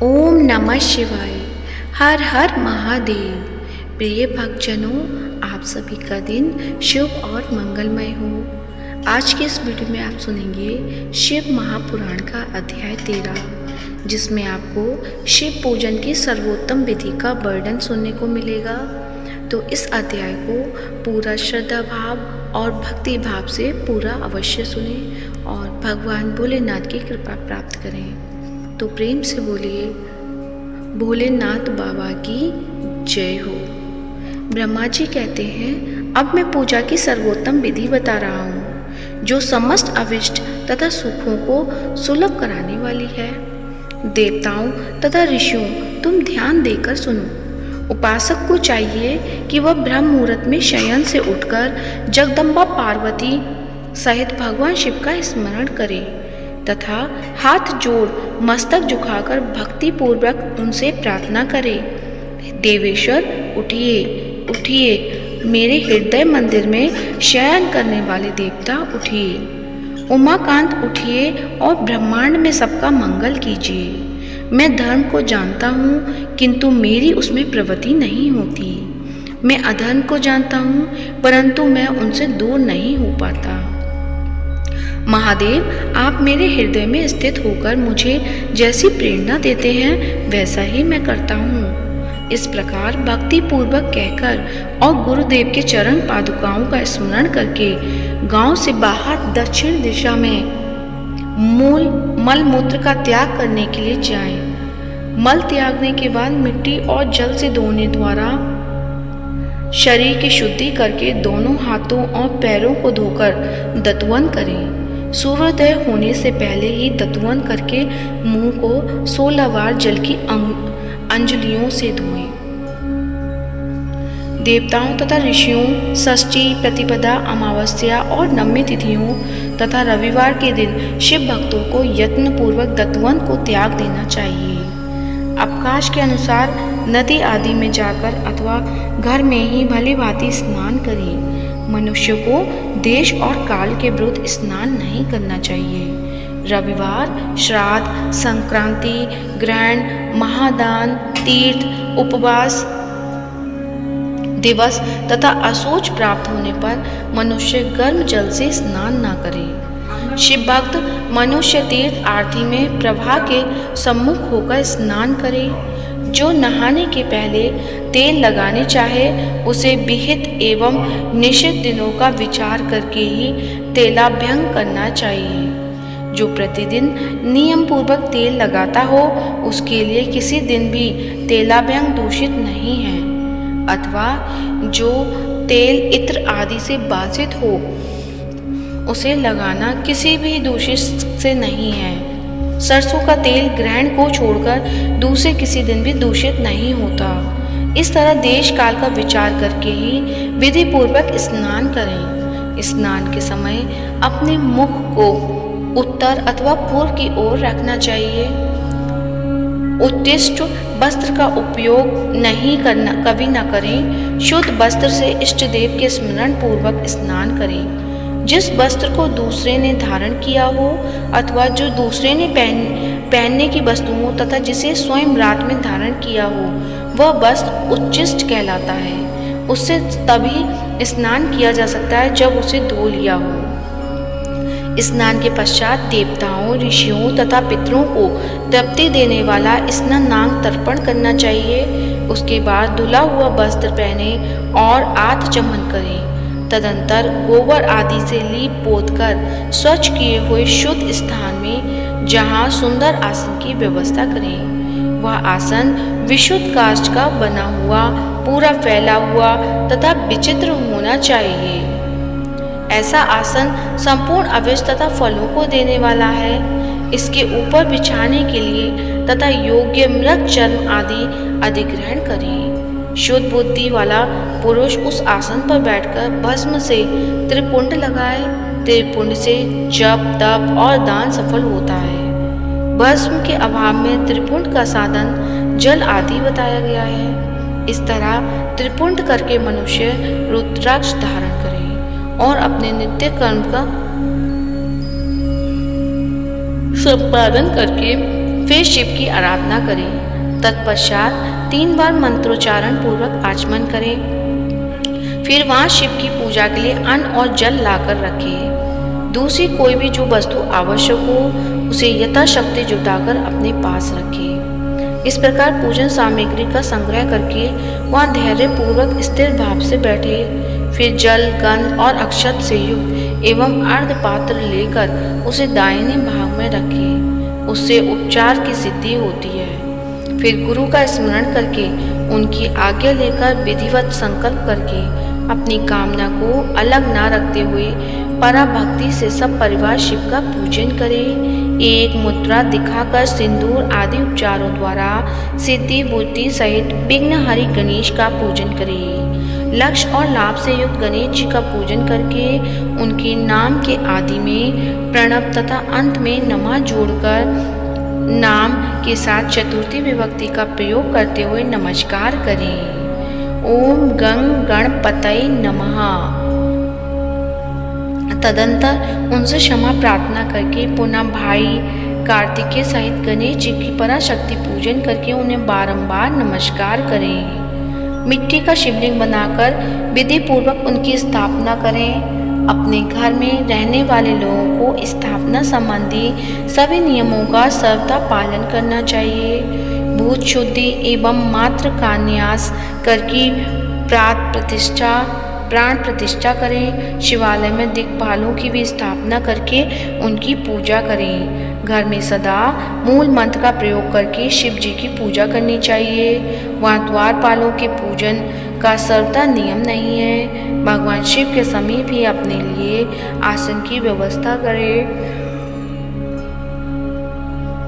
ओम नमः शिवाय। हर हर महादेव। प्रिय भक्तजनों, आप सभी का दिन शुभ और मंगलमय हो। आज के इस वीडियो में आप सुनेंगे शिव महापुराण का अध्याय 13, जिसमें आपको शिव पूजन की सर्वोत्तम विधि का वर्णन सुनने को मिलेगा। तो इस अध्याय को पूरा श्रद्धा भाव और भक्ति भाव से पूरा अवश्य सुनें और भगवान भोलेनाथ की कृपा प्राप्त करें। तो प्रेम से बोलिए, भोलेनाथ बाबा की जय हो। ब्रह्मा जी कहते हैं, अब मैं पूजा की सर्वोत्तम विधि बता रहा हूँ, जो समस्त अविष्ट तथा सुखों को सुलभ कराने वाली है। देवताओं तथा ऋषियों, तुम ध्यान देकर सुनो। उपासक को चाहिए कि वह ब्रह्म मुहूर्त में शयन से उठकर जगदम्बा पार्वती सहित भगवान शिव का स्मरण करे तथा हाथ जोड़ मस्तक झुकाकर भक्ति पूर्वक उनसे प्रार्थना करे। देवेश्वर उठिए, उठिए, मेरे हृदय मंदिर में शयन करने वाले देवता उठिए। उमाकांत उठिए और ब्रह्मांड में सबका मंगल कीजिए। मैं धर्म को जानता हूँ, किंतु मेरी उसमें प्रवृत्ति नहीं होती। मैं अधर्म को जानता हूँ, परंतु मैं उनसे दूर नहीं हो पाता। महादेव, आप मेरे हृदय में स्थित होकर मुझे जैसी प्रेरणा देते हैं वैसा ही मैं करता हूँ। इस प्रकार भक्ति पूर्वक कहकर और गुरुदेव के चरण पादुकाओं का स्मरण करके गांव से बाहर दक्षिण दिशा में मल मूत्र का त्याग करने के लिए जाएं। मल त्यागने के बाद मिट्टी और जल से धोने द्वारा शरीर की शुद्धि करके दोनों हाथों और पैरों को धोकर दत्वन करें। सूर्योदय होने से पहले ही दत्वन करके मुंह को 16 बार जल की अंजलियों से धोएं। देवताओं तथा ऋषियों, षष्ठी, प्रतिपदा, अमावस्या और नवमी तिथियों तथा रविवार के दिन शिव भक्तों को यत्न पूर्वक दत्वन को त्याग देना चाहिए। अवकाश के अनुसार नदी आदि में जाकर अथवा घर में ही भली भांति स्नान करें। मनुष्य को देश और काल के विरुद्ध स्नान नहीं करना चाहिए। रविवार, श्राद्ध, संक्रांति, ग्रहण, महादान, तीर्थ, उपवास दिवस तथा अशौच प्राप्त होने पर मनुष्य गर्म जल से स्नान न करे। शिव भक्त मनुष्य तीर्थ आरती में प्रभा के सम्मुख होकर स्नान करे। जो नहाने के पहले तेल लगाने चाहे उसे विहित एवं निश्चित दिनों का विचार करके ही तेलाभ्यंग करना चाहिए। जो प्रतिदिन नियम पूर्वक तेल लगाता हो उसके लिए किसी दिन भी तेलाभ्यंग दूषित नहीं है, अथवा जो तेल इत्र आदि से बाधित हो उसे लगाना किसी भी दूषित से नहीं है। सरसों का तेल ग्रहण को छोड़कर दूसरे किसी दिन भी दूषित नहीं होता। इस तरह देश काल का विचार करके ही विधि पूर्वक स्नान करें। स्नान के समय अपने मुख को उत्तर अथवा पूर्व की ओर रखना चाहिए। उत्कृष्ट वस्त्र का उपयोग नहीं करना कभी न करें। शुद्ध वस्त्र से इष्ट देव के स्मरण पूर्वक स्नान करें। जिस वस्त्र को दूसरे ने धारण किया हो अथवा जो दूसरे ने पहनने की वस्तुओं तथा जिसे स्वयं रात में धारण किया हो वह वस्त्र उच्छिष्ट कहलाता है। उससे तभी स्नान किया जा सकता है जब उसे धो लिया हो। स्नान के पश्चात देवताओं, ऋषियों तथा पितरों को तृप्ति देने वाला स्नानांग तर्पण करना चाहिए। उसके बाद धुला हुआ वस्त्र पहने और आत्मचमन करें। तदंतर गोबर आदि से लीप पोत कर स्वच्छ किए हुए शुद्ध स्थान में जहाँ सुंदर आसन की व्यवस्था करें। वह आसन विशुद्ध काष्ठ का बना हुआ, पूरा फैला हुआ तथा विचित्र होना चाहिए। ऐसा आसन संपूर्ण अविष्ट तथा फलों को देने वाला है। इसके ऊपर बिछाने के लिए तथा योग्य मृग चर्म आदि अधिग्रहण करें। शुद्ध बुद्धि वाला पुरुष उस आसन पर बैठकर भस्म से त्रिपुंड लगाए। त्रिपुंड से जप, तप और दान सफल होता है। भस्म के अभाव में त्रिपुंड का साधन जल आदि बताया गया है। इस तरह त्रिपुंड करके मनुष्य रुद्राक्ष धारण करे और अपने नित्य कर्म का संपादन करके फिर शिव की आराधना करें। तत्पश्चात 3 बार मंत्रोच्चारण पूर्वक आचमन करें। फिर वहाँ शिव की पूजा के लिए अन्न और जल लाकर रखें। दूसरी कोई भी जो वस्तु आवश्यक हो उसे यथाशक्ति जुटाकर अपने पास रखें। इस प्रकार पूजन सामग्री का संग्रह करके वहाँ धैर्य पूर्वक स्थिर भाव से बैठे। फिर जल, गंध और अक्षत से युक्त एवं अर्ध पात्र लेकर उसे दाहिने भाग में रखें। उससे उपचार की सिद्धि होती है। फिर गुरु का स्मरण करके उनकी आज्ञा लेकर विधिवत संकल्प करके अपनी कामना को अलग ना रखते हुए पराभक्ति से सब परिवार शिव का पूजन करें। एक मुद्रा दिखाकर सिंदूर आदि उपचारों द्वारा सिद्धि बुद्धि सहित विघ्नहरि गणेश का पूजन करें। लक्ष्य और लाभ से युक्त गणेश जी का पूजन करके उनके नाम के आदि में प्रणव तथा अंत में नमः जोड़कर नाम के साथ चतुर्थी विभक्ति का प्रयोग करते हुए नमस्कार करें। ओम गं गणपतये नमः। तदंतर उनसे क्षमा प्रार्थना करके पुनः भाई कार्तिकेय सहित गणेश जी की पराशक्ति पूजन करके उन्हें बारंबार नमस्कार करें। मिट्टी का शिवलिंग बनाकर विधि पूर्वक उनकी स्थापना करें। अपने घर में रहने वाले लोगों को स्थापना संबंधी सभी नियमों का सर्वदा पालन करना चाहिए। भूत शुद्धि एवं मात्र का न्यास करके प्राण प्रतिष्ठा करें। शिवालय में दिक्पालों की भी स्थापना करके उनकी पूजा करें। घर में सदा मूल मंत्र का प्रयोग करके शिव जी की पूजा करनी चाहिए। वहाँ द्वारपालों के पूजन का सर्वदा नियम नहीं है। भगवान शिव के समीप ही अपने लिए आसन की व्यवस्था करें।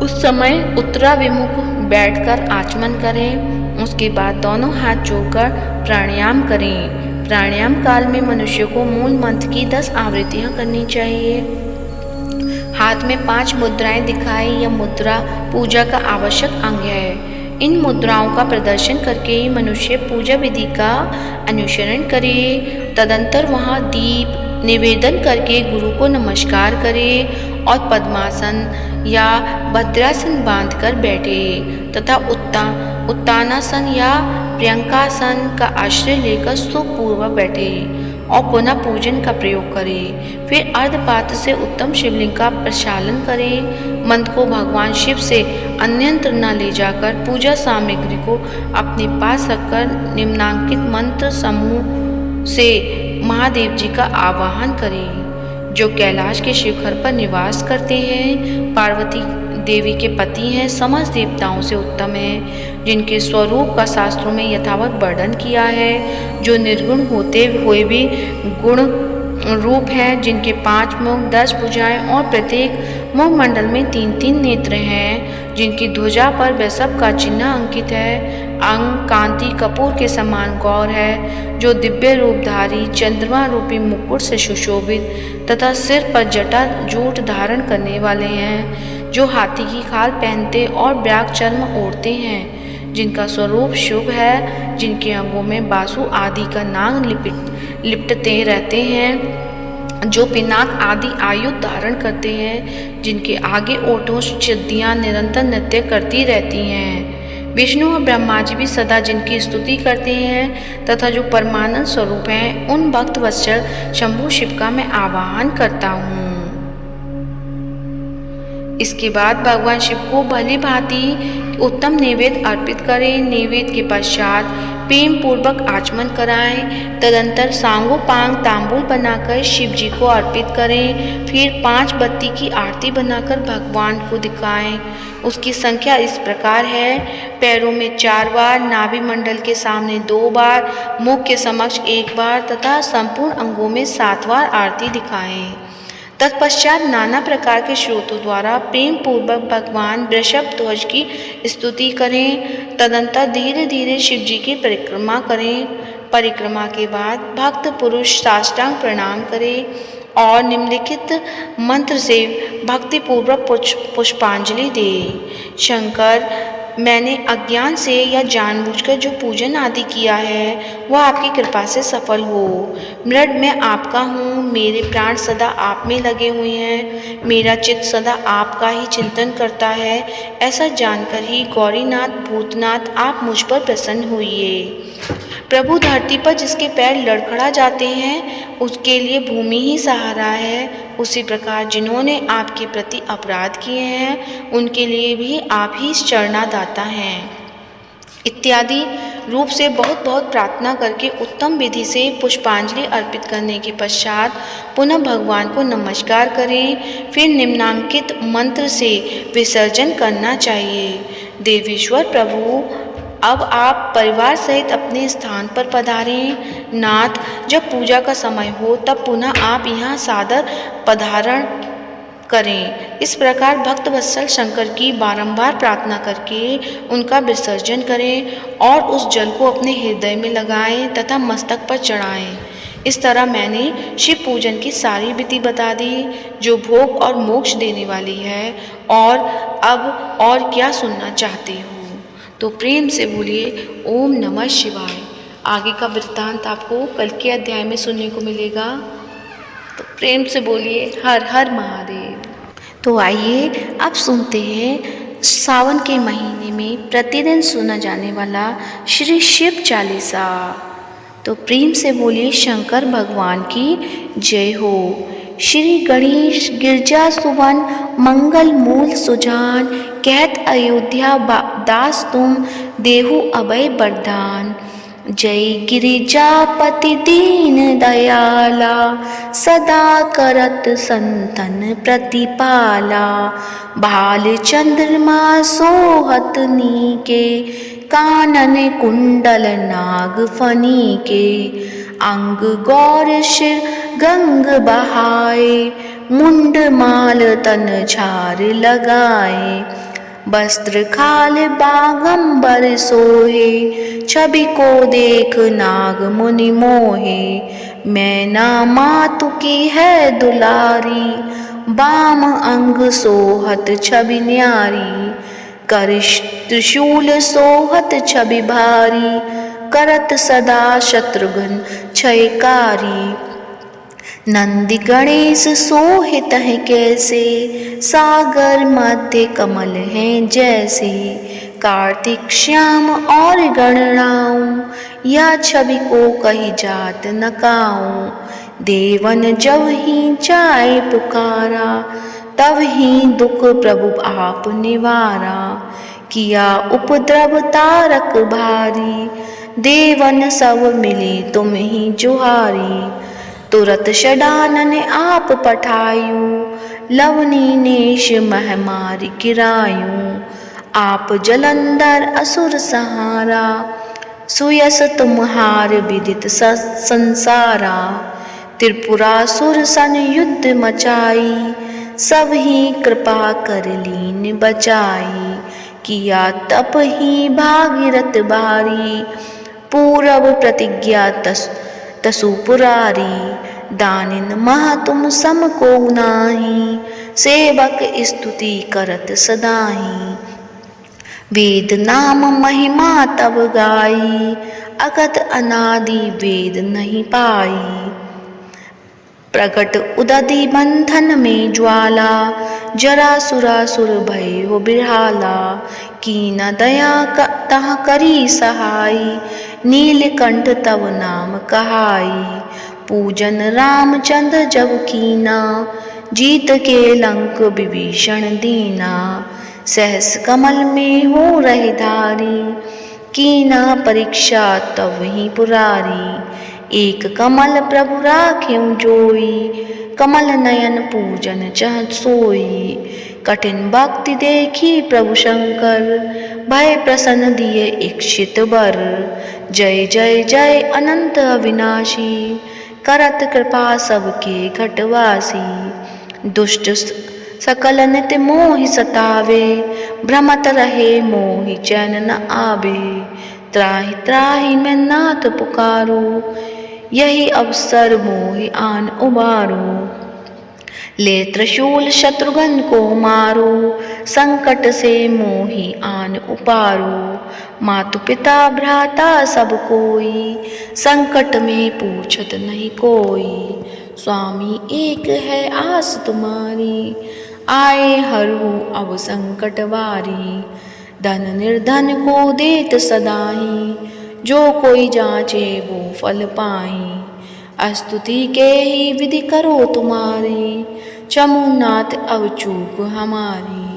उस समय उत्तराभिमुख बैठकर आचमन करें। उसके बाद दोनों हाथ जोड़कर प्राणायाम करें। प्राणायाम काल में मनुष्य को मूल मंत्र की 10 आवृत्तियां करनी चाहिए। हाथ में 5 मुद्राएं दिखाएं। यह मुद्रा पूजा का आवश्यक अंग है। इन मुद्राओं का प्रदर्शन करके ही मनुष्य पूजा विधि का अनुसरण करे। तदंतर वहाँ दीप निवेदन करके गुरु को नमस्कार करे और पद्मासन या भद्रासन बांधकर बैठे तथा उत्तानासन या प्रियंकासन का आश्रय लेकर सुखपूर्वक बैठे और पुनः पूजन का प्रयोग करें। फिर अर्धपात्र से उत्तम शिवलिंग का प्रक्षालन करें। मंत्र को भगवान शिव से अन्यत्र न ले जाकर पूजा सामग्री को अपने पास रखकर निम्नांकित मंत्र समूह से महादेव जी का आवाहन करें, जो कैलाश के शिखर पर निवास करते हैं। पार्वती देवी के पति हैं, समस्त देवताओं से उत्तम हैं, जिनके स्वरूप का शास्त्रों में यथावत वर्णन किया है, जो निर्गुण होते हुए भी गुण रूप है, जिनके 5 मुख 10 भुजाएं और प्रत्येक मुखमंडल में 3-3 नेत्र हैं, जिनकी ध्वजा पर वृषभ का चिन्ह अंकित है। अंग कांति कपूर के समान गौर है, जो दिव्य रूपधारी चंद्रमा रूपी मुकुट से सुशोभित तथा सिर पर जटा जूट धारण करने वाले हैं, जो हाथी की खाल पहनते और व्याघ्र चर्म ओढ़ते हैं, जिनका स्वरूप शुभ है, जिनके अंगों में बासु आदि का नाग लिपटते रहते हैं, जो पिनाक आदि आयुध धारण करते हैं, जिनके आगे ओठों सिद्धियां निरंतर नृत्य करती रहती हैं। विष्णु और ब्रह्मा जी भी सदा जिनकी स्तुति करते हैं तथा जो परमानंद स्वरूप हैं, उन भक्त वत्सल शंभु शिव का मैं आवाहन करता हूँ। इसके बाद भगवान शिव को भली भांति उत्तम नैवेद्य अर्पित करें। नैवेद्य के पश्चात प्रेम पूर्वक आचमन कराएं। तदंतर सांगोपांग तांबूल बनाकर शिव जी को अर्पित करें। फिर 5 बत्ती की आरती बनाकर भगवान को दिखाएं। उसकी संख्या इस प्रकार है: पैरों में 4 बार, नाभि मंडल के सामने 2 बार, मुख के समक्ष 1 बार तथा संपूर्ण अंगों में 7 बार आरती दिखाएं। तत्पश्चात नाना प्रकार के स्रोतों द्वारा प्रेम पूर्वक भगवान वृषभ ध्वज की स्तुति करें। तदंतर धीरे धीरे शिव जी की परिक्रमा करें। परिक्रमा के बाद भक्त पुरुष साष्टांग प्रणाम करें और निम्नलिखित मंत्र से भक्तिपूर्वक पुष्पांजलि दें। शंकर मैंने अज्ञान से या जानबूझकर जो पूजन आदि किया है वह आपकी कृपा से सफल हो। मृड मैं आपका हूँ, मेरे प्राण सदा आप में लगे हुए हैं, मेरा चित्त सदा आपका ही चिंतन करता है। ऐसा जानकर ही गौरीनाथ भूतनाथ आप मुझ पर प्रसन्न होइए। प्रभु धरती पर जिसके पैर लड़खड़ा जाते हैं उसके लिए भूमि ही सहारा है। उसी प्रकार जिन्होंने आपके प्रति अपराध किए हैं उनके लिए भी आप ही शरणादाता हैं। इत्यादि रूप से बहुत बहुत प्रार्थना करके उत्तम विधि से पुष्पांजलि अर्पित करने के पश्चात पुनः भगवान को नमस्कार करें। फिर निम्नांकित मंत्र से विसर्जन करना चाहिए। देवेश्वर प्रभु, अब आप परिवार सहित अपने स्थान पर पधारें। नाथ, जब पूजा का समय हो तब पुनः आप यहाँ सादर पधारण करें। इस प्रकार भक्त वत्सल शंकर की बारंबार प्रार्थना करके उनका विसर्जन करें और उस जल को अपने हृदय में लगाएं तथा मस्तक पर चढ़ाएं। इस तरह मैंने शिव पूजन की सारी विधि बता दी जो भोग और मोक्ष देने वाली है। और अब और क्या सुनना चाहते हो तो प्रेम से बोलिए ओम नमः शिवाय। आगे का वृत्तांत आपको कल के अध्याय में सुनने को मिलेगा, तो प्रेम से बोलिए हर हर महादेव। तो आइए अब सुनते हैं सावन के महीने में प्रतिदिन सुना जाने वाला श्री शिव चालीसा। तो प्रेम से बोलिए शंकर भगवान की जय हो। श्री गणेश गिरजा सुवन मंगल मूल सुजान, कहत अयोध्या दास तुम देहु अभय वरदान। जय गिरिजापति दीन दयाला, सदा करत संतन प्रतिपाला। भाल चंद्रमा सोहत नीके, कानन कुंडल नाग फनी के। अंग गौर शिर गंग बहाए, मुंड माल तन झार लगाए। वस्त्र खाल बागंबर सोहे, छवि को देख नाग मुनि मोहे। मैना मातु की है दुलारी, बाम अंग सोहत छवि न्यारी। कर त्रिशूल सोहत छवि भारी, करत सदा शत्रुघ्न क्षयकारी। नंदी गणेश सोहित है कैसे, सागर मध्य कमल हैं जैसे। कार्तिक श्याम और गणराऊं, या छवि को कही जात न काऊं। देवन जब ही जाए पुकारा, तब ही दुख प्रभु आप निवारा। किया उपद्रव तारक भारी, देवन सब मिली तुम ही जुहारी। तुरत षडानन आप पठायु, लवनी नेश महामारी गिरायूं। आप जलंधर असुर सहारा, सुयस तुम्हार विदित संसारा। त्रिपुरासुर सन युद्ध मचाई, सब ही कृपा कर लीन बचाई। किया तप ही भागीरथ बारी, पूरब प्रतिज्ञा तसु पुरारी। दानिन मह तुम सम को नाही, सेवक स्तुति करत सदाही। वेद नाम महिमा तब गाई, अगत अनादि वेद नहीं पाई। प्रकट उदधि बंधन में ज्वाला, जरा सुरासुर भय हो बिरहाला। कीन दया तह करी सहाई, नीलकंठ तव नाम कहाई। पूजन रामचंद्र जब कीना, जीत के लंक विभीषण दीना। सहस कमल में हो रहे धारी, कीना परीक्षा तब ही पुरारी। एक कमल प्रभु राख्यं जोई, कमल नयन पूजन चह सोई। कठिन भक्ति देखी प्रभु शंकर, भय प्रसन्न दिए इक्षित वर। जय जय जय अनंत अविनाशी, करत कृपा सबके घटवासी। दुष्ट सकल नित मोहि सतावे, भ्रमत रहे मोहि चैन न आवे। त्राहि त्राहि मैं नाथ पुकारो, यही अवसर मोहि आन उबारो। ले त्रिशूल शत्रुघ्न को मारो, संकट से मोहि आन उपारो। मातु पिता भ्राता सब कोई, संकट में पूछत नहीं कोई। स्वामी एक है आस तुम्हारी, आए हरु अब संकट वारी। धन निर्धन को देत सदाही, जो कोई जांचे वो फल पाई। स्तुति के ही विधि करो तुम्हारी, चमुनाथ अब चूक हमारी।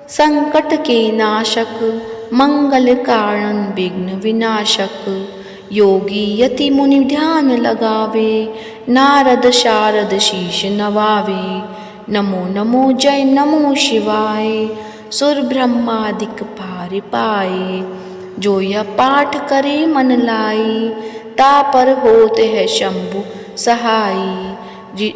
संकट के नाशक, मंगल कारण विघ्न विनाशक। योगी यति मुनि ध्यान लगावे, नारद शारद शीश नवावे। नमो नमो जय नमो शिवाय, सुर ब्रह्मादिक पार पाए। जो यह पाठ करे मन लाई, तापर होते है शंभु सहाई।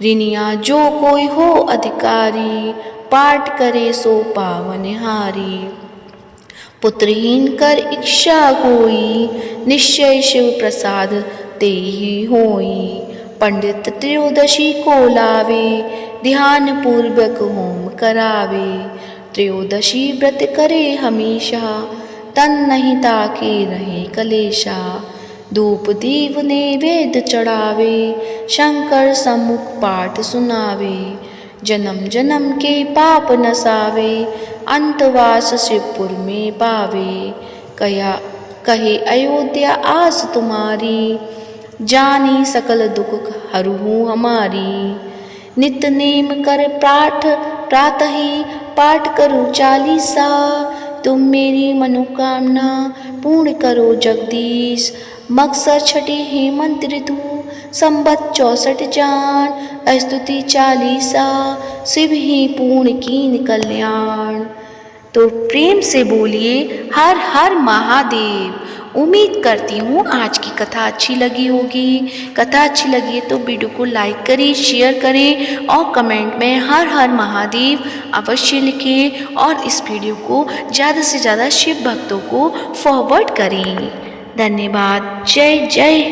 ऋनिया जो कोई हो अधिकारी, पाठ करे सो पावनहारी। पुत्रहीन कर इच्छा कोई, निश्चय शिव प्रसाद ते ही होई। पंडित त्रयोदशी को लावे, ध्यान पूर्वक होम करावे। त्रयोदशी व्रत करे हमेशा, तन नहीं ताके रहे कलेशा। धूप दीप नैवेद्य चढ़ावे, शंकर सम्मुख पाठ सुनावे। जन्म जन्म के पाप नसावे, अंतवास शिवपुर में पावे। कहे अयोध्या आस तुम्हारी, जानी सकल दुख हरहु हमारी। नित नेम कर प्रातः ही पाठ करो चालीसा। तुम मेरी मनोकामना पूर्ण करो जगदीश। मकसद छठी हेमंत ऋतु, संबत 64 जान। स्तुति चालीसा, शिव ही पूर्ण कीन कल्याण। तो प्रेम से बोलिए हर हर महादेव। उम्मीद करती हूँ आज की कथा अच्छी लगी होगी। कथा अच्छी लगी है तो वीडियो को लाइक करें, शेयर करें और कमेंट में हर हर महादेव अवश्य लिखें। और इस वीडियो को ज़्यादा से ज़्यादा शिव भक्तों को फॉरवर्ड करें। धन्यवाद। जय जय।